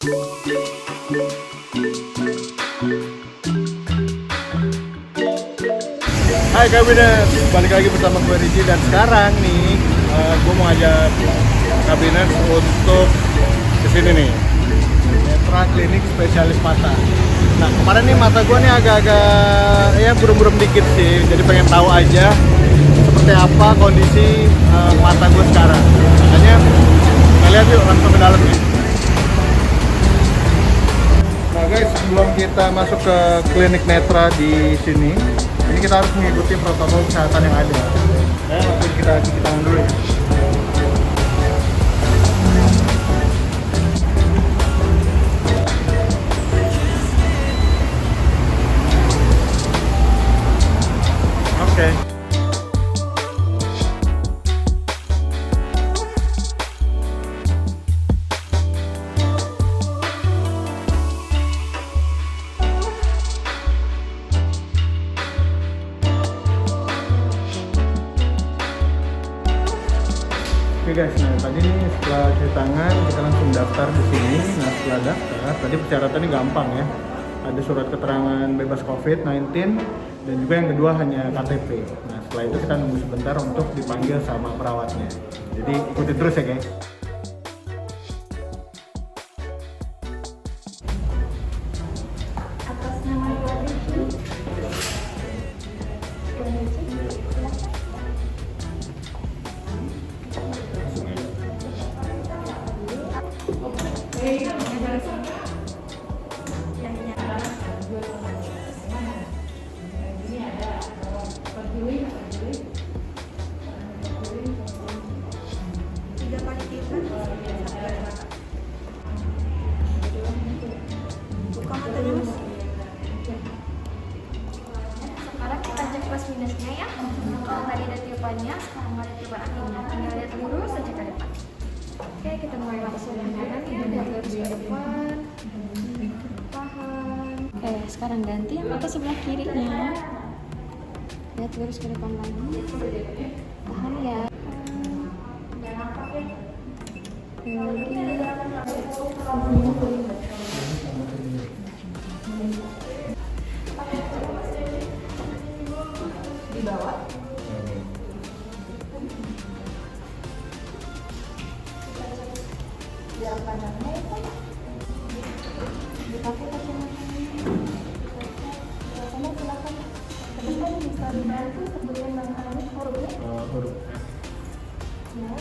Hai Kabinet, balik lagi bersama gue Riji dan sekarang nih gue mau ngajak Kabinet untuk kesini nih, Netra Klinik Spesialis Mata. Nah kemarin nih mata gue nih agak-agak ya buram-buram dikit sih, jadi pengen tahu aja seperti apa kondisi mata gue sekarang. Makanya kita lihat yuk langsung ke dalam nih. Nah guys, sebelum kita masuk ke klinik netra di sini, ini kita harus mengikuti protokol kesehatan yang ada. Langsung kita cuci tangan dulu ya. Oke. Oke guys, nah tadi nih setelah cuci tangan kita langsung daftar di sini. Nah setelah daftar, tadi persyaratannya gampang ya. Ada surat keterangan bebas COVID-19 dan juga yang kedua hanya KTP. Nah setelah itu kita nunggu sebentar untuk dipanggil sama perawatnya. Jadi ikuti terus ya guys. Atas nama Riji. Buka matanya mas. Sekarang kita cek plus minusnya ya. Kalau tadi ada tiupannya, sekarang ada tiupan anginnya. Tinggal lihat lurus saja ke depan. Oke, kita mulai langsung dengan kanan ya. Lihat lurus ke depan. Tahan. Oke, sekarang ganti yang mata sebelah kirinya. Lihat lurus ke depan lagi. Tahan ya. Di bawah. Biar panjangnya itu dipakai kacamatanya. Silakan silakan. Kemudian bisa dibantu sebelum mengalami hurufnya. Huruf. Ya.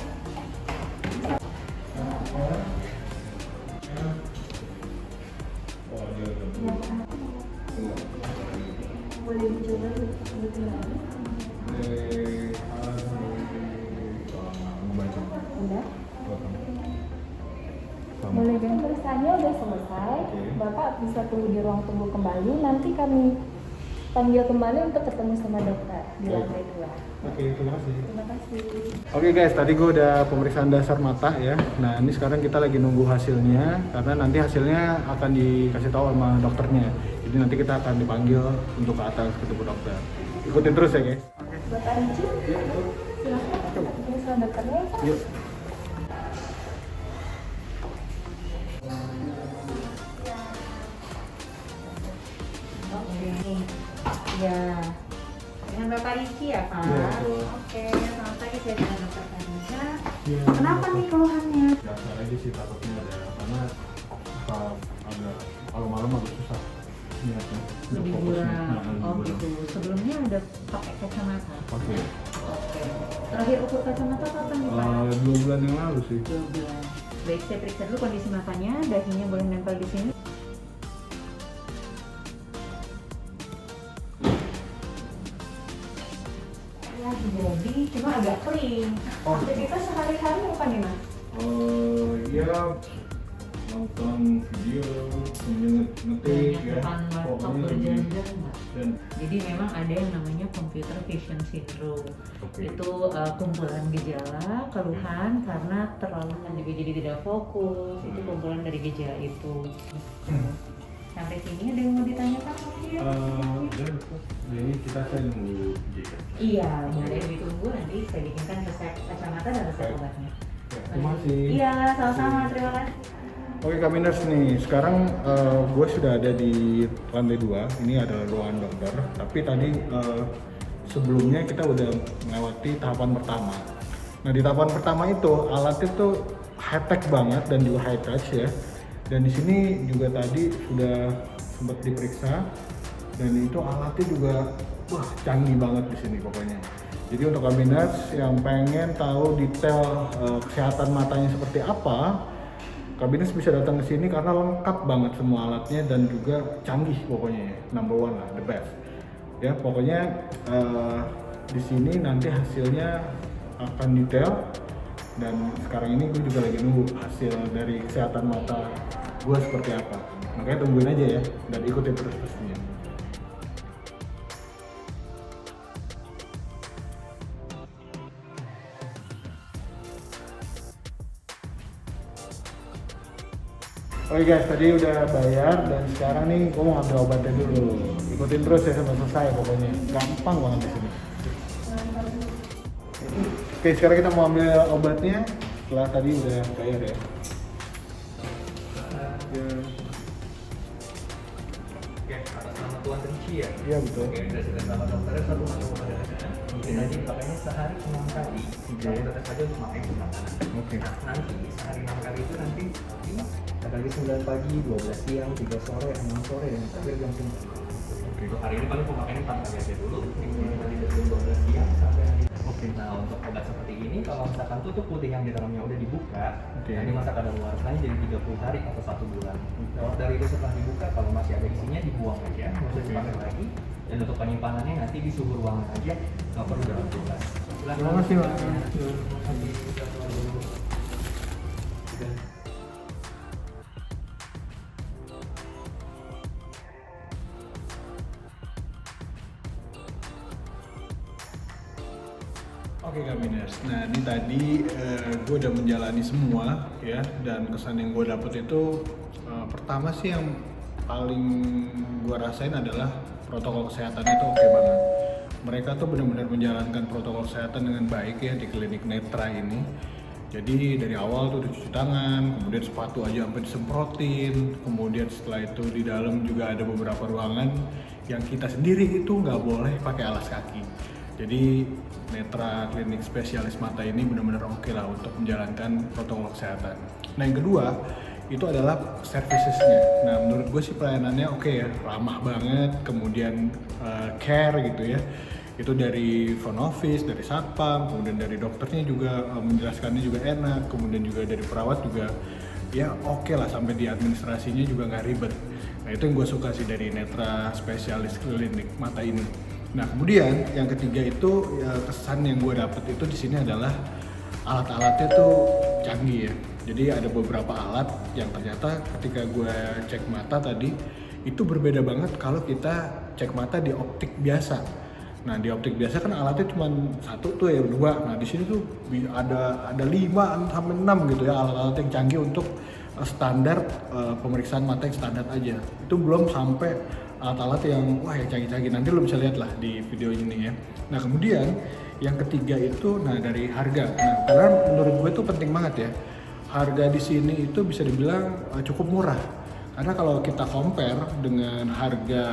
Boleh dicoba lebih lagi. Udah. Boleh kan pemeriksaannya udah selesai. Bapak bisa tunggu di ruang tunggu kembali. Nanti kami panggil kembali untuk ketemu sama dokter di lantai 2. Oke, terima kasih. Terima kasih. Oke guys, tadi gue udah pemeriksaan dasar mata ya. Nah ini sekarang kita lagi nunggu hasilnya karena nanti hasilnya akan dikasih tahu sama dokternya. Jadi nanti kita akan dipanggil untuk ke atas ketemu dokter. Ikutin terus ya guys. Bapak Riji, silakan ketemu sama dokternya ya Pak. Yuk. Ya, dengan Bapak Riki ya Pak? Iya, betul. Oke, selamat pagi, saya dengan Dokter Farida. Iya. Kenapa nih keluhannya? Dasar aja sih takutnya ada karena agak malam-malam agak susah. Lebih buram. Oh gitu. Sebelumnya udah pakai kacamata? Oke. Oke. Terakhir ukur kacamata kapan nih Pak? 2 bulan yang lalu sih. 2 bulan. Baik, saya periksa dulu kondisi matanya. Dahinya boleh nempel di sini. Ya, jadi cuma agak kering. Oh. Aktivitas sehari-hari apa nih Mas? Ya nonton video, ngetik ya. Depan laptop Pokoknya berjam-jam nggak? dan Jadi memang ada yang namanya computer vision syndrome. Oke. Itu kumpulan gejala, keluhan karena terlalu jadi tidak fokus. Itu kumpulan dari gejala itu. Sampai sini ada yang mau ditanyakan? udah ini kita saya nunggu jika. Iya, boleh ditunggu nanti saya bikinkan resep kacamata dan resep Baik. obatnya. Ya, terima kasih. Iya, sama-sama. Terima kasih. Oke Kabiners nih, sekarang gue sudah ada di lantai 2. Ini adalah ruangan dokter. Tapi tadi sebelumnya kita udah melewati tahapan pertama. Nah di tahapan pertama itu alatnya tuh high tech banget dan juga high touch ya. Dan di sini juga tadi sudah sempat diperiksa dan itu alatnya juga wah canggih banget di sini pokoknya. Jadi untuk Kabiners yang pengen tahu detail kesehatan matanya seperti apa, Kabiners bisa datang ke sini karena lengkap banget semua alatnya dan juga canggih pokoknya, number one lah, the best. Ya pokoknya di sini nanti hasilnya akan detail dan sekarang ini gue juga lagi nunggu hasil dari kesehatan mata gue seperti apa. Makanya tungguin aja ya dan ikutin terus pastinya. Oke guys, tadi udah bayar dan sekarang nih gue mau ngambil obatnya dulu. Ikutin terus ya sampai selesai pokoknya. Gampang banget di sini. Oke, sekarang kita mau ambil obatnya setelah tadi udah bayar ya. Oke, atas nama Tuan Ricci ya? Iya betul. Oke, dari sini nama dokternya satu masuk pada mungkin tadi pakainya sehari 6 kali. Kamu tetap saja untuk makan makanan. Oke. Nah, nanti sehari 6 kali itu nanti kali 9 pagi, 12 siang, 3 sore, 6 sore, dan terakhir jam 9. Oke. Untuk hari ini paling pemakaiannya 4 kali aja dulu. Kemudian nanti dari jam 12 siang sampai hari. Oke. Nah, untuk obat seperti ini kalau misalkan tutup putih yang di dalamnya udah dibuka, Oke. nanti masa kadaluarsanya jadi 30 hari atau 1 bulan. Lewat dari itu setelah dibuka, kalau masih ada isinya dibuang aja, nggak usah dipakai lagi. Dan untuk penyimpanannya nanti di suhu ruangan aja, nggak perlu dalam kulkas. Terima kasih Pak. Oke Kabiners, nah ini tadi gue udah menjalani semua ya, dan kesan yang gue dapet itu pertama sih yang paling gue rasain adalah protokol kesehatannya itu oke banget. Mereka tuh benar-benar menjalankan protokol kesehatan dengan baik ya di klinik netra ini. Jadi dari awal tuh dicuci tangan, kemudian sepatu aja sampai disemprotin, kemudian setelah itu di dalam juga ada beberapa ruangan yang kita sendiri itu nggak boleh pakai alas kaki. Jadi Netra Klinik Spesialis Mata ini benar-benar oke lah untuk menjalankan protokol kesehatan. Nah yang kedua itu adalah servicesnya. Nah menurut gue sih pelayanannya oke ya, ramah banget, kemudian care gitu ya. Itu dari front office, dari satpam, kemudian dari dokternya juga menjelaskannya juga enak, kemudian juga dari perawat juga ya oke lah, sampai di administrasinya juga nggak ribet. Nah itu yang gue suka sih dari Netra Spesialis Klinik Mata ini. Nah kemudian yang ketiga itu ya, kesan yang gue dapet itu di sini adalah alat-alatnya tuh canggih ya. Jadi ada beberapa alat yang ternyata ketika gue cek mata tadi itu berbeda banget kalau kita cek mata di optik biasa. Nah di optik biasa kan alatnya cuma satu tuh ya, dua. Nah di sini tuh ada 5 sampai 6 gitu ya alat-alat yang canggih untuk standar pemeriksaan mata yang standar aja. Itu belum sampai alat-alat yang wah yang canggih-canggih, nanti lo bisa lihat lah di video ini ya. Nah kemudian yang ketiga itu dari harga. Nah karena menurut gue itu penting banget ya, harga di sini itu bisa dibilang cukup murah. Karena kalau kita compare dengan harga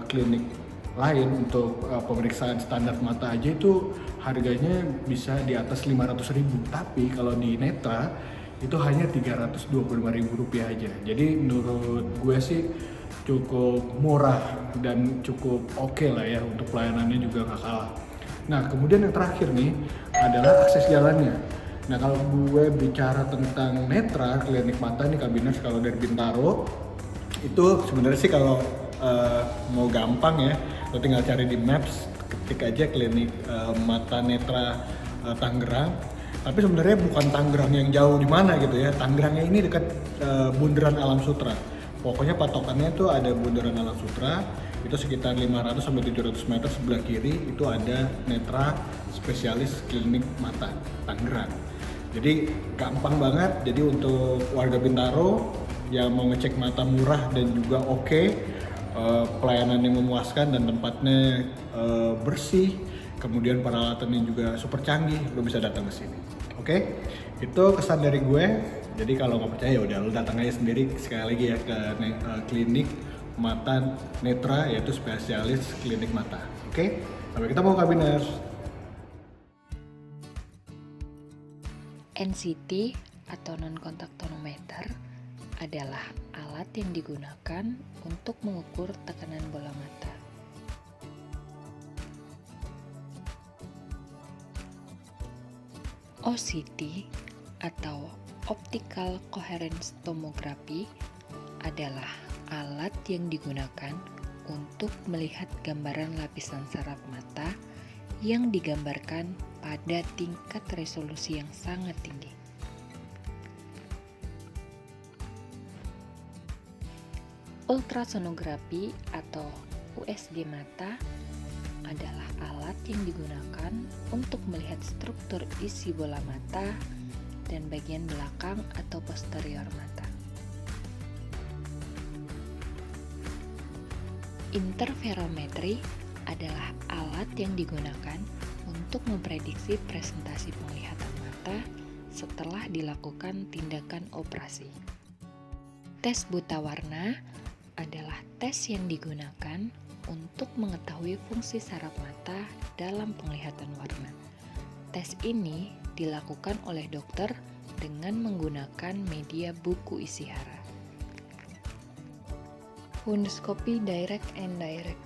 klinik lain untuk pemeriksaan standar mata aja itu harganya bisa di atas 500.000. Tapi kalau di Netra itu hanya 325.000 rupiah aja. Jadi menurut gue sih cukup murah dan cukup oke lah ya, untuk pelayanannya juga nggak kalah. Nah kemudian yang terakhir nih adalah akses jalannya. Nah kalau gue bicara tentang Netra Klinik Mata nih Kabiners, kalau dari Bintaro itu sebenarnya sih kalau mau gampang ya, lo tinggal cari di Maps, ketik aja Klinik Mata Netra Tangerang. Tapi sebenarnya bukan Tangerang yang jauh di mana gitu ya, Tangerangnya ini dekat Bundaran Alam Sutra. Pokoknya patokannya tuh ada Bundaran Alam Sutra, itu sekitar 500 sampai 700 meter sebelah kiri itu ada Netra Spesialis Klinik Mata Tangerang. Jadi gampang banget. Jadi untuk warga Bintaro yang mau ngecek mata murah dan juga oke, pelayanan yang memuaskan dan tempatnya bersih, kemudian peralatannya juga super canggih, lo bisa datang ke sini. Oke, itu kesan dari gue. Jadi kalau nggak percaya ya udah lu datang aja sendiri sekali lagi ya ke klinik mata netra, yaitu spesialis klinik mata. Oke, sampai ketemu Kabiners. NCT atau non-kontak tonometer adalah alat yang digunakan untuk mengukur tekanan bola mata. OCT atau Optical Coherence Tomography adalah alat yang digunakan untuk melihat gambaran lapisan saraf mata yang digambarkan pada tingkat resolusi yang sangat tinggi. Ultrasonografi atau USG mata adalah alat yang digunakan untuk melihat struktur isi bola mata dan bagian belakang atau posterior mata. Interferometri adalah alat yang digunakan untuk memprediksi presentasi penglihatan mata setelah dilakukan tindakan operasi. Tes buta warna adalah tes yang digunakan untuk mengetahui fungsi saraf mata dalam penglihatan warna. Tes ini dilakukan oleh dokter dengan menggunakan media buku isi hara. Fundoscopy direct and indirect.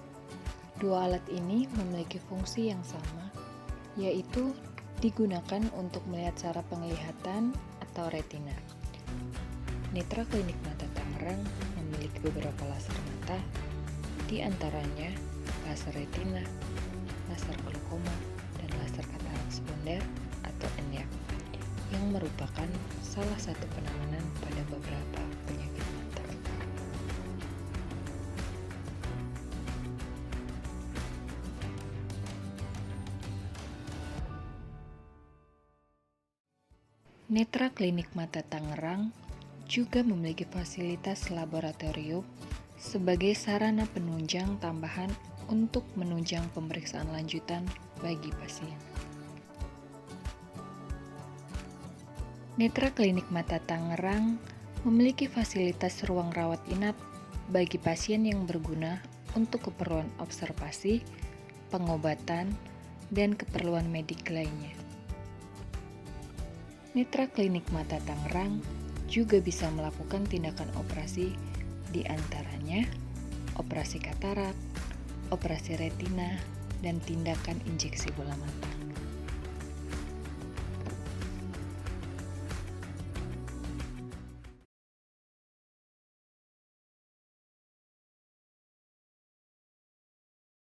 Dua alat ini memiliki fungsi yang sama, yaitu digunakan untuk melihat saraf penglihatan atau retina. Netra Klinik Mata Tangerang memiliki beberapa laser mata, di antaranya laser retina, laser glaukoma, dan laser katarak sekunder atau ENIAC, yang merupakan salah satu penanganan pada beberapa penyakit mata. Netra Klinik Mata Tangerang juga memiliki fasilitas laboratorium sebagai sarana penunjang tambahan untuk menunjang pemeriksaan lanjutan bagi pasien. Netra Klinik Mata Tangerang memiliki fasilitas ruang rawat inap bagi pasien yang berguna untuk keperluan observasi, pengobatan, dan keperluan medik lainnya. Netra Klinik Mata Tangerang juga bisa melakukan tindakan operasi, di antaranya operasi katarak, operasi retina, dan tindakan injeksi bola mata.